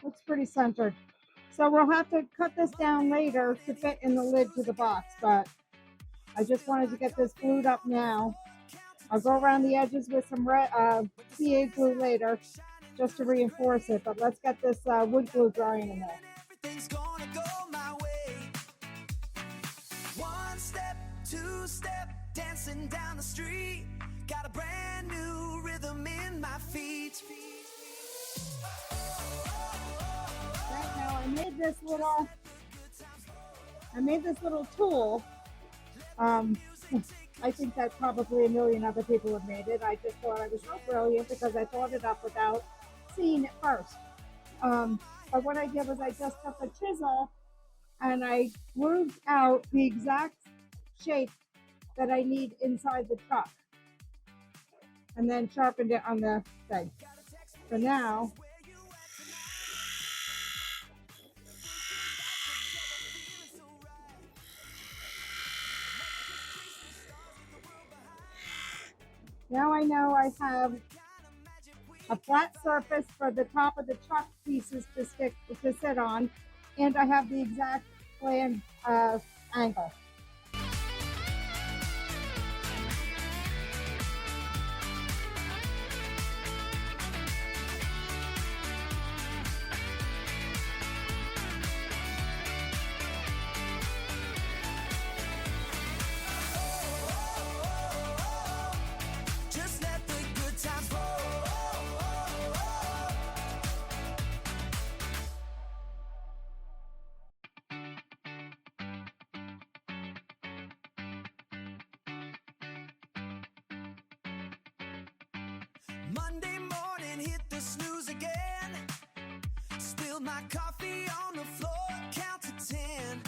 Looks pretty centered. So we'll have to cut this down later to fit in the lid to the box, but I just wanted to get this glued up now. I'll go around the edges with some CA glue later just to reinforce it, but let's get this wood glue drying in there. Everything's gonna go my way. One step, two step, dancing down the street. Got a brand new rhythm in my feet. Right now, I made this little tool. I think that probably a million other people have made it. I just thought I was so brilliant because I thought it up without seeing it first. But what I did was I just took a chisel and I grooved out the exact shape that I need inside the truck and then sharpened it on the thing. So now I know I have a flat surface for the top of the truck pieces to sit on, and I have the exact flange angle. Just let the good times roll. Monday morning, hit the snooze again. Spilled my coffee on the floor, count to 10.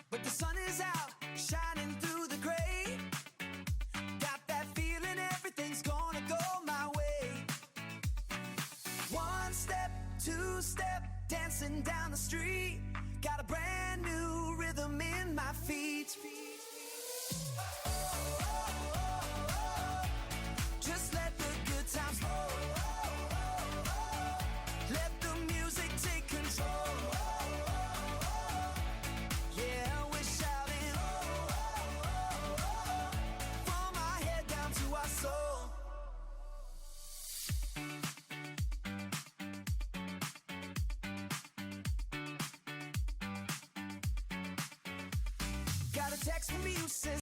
But the sun is out, shining through the gray. Got that feeling everything's gonna go my way. One step, two step, dancing down the street. Got a brand new rhythm in my feet. Just let the good times roll. Let the music take control. Yeah, we're shouting from our head down to our soul. Got a text from you says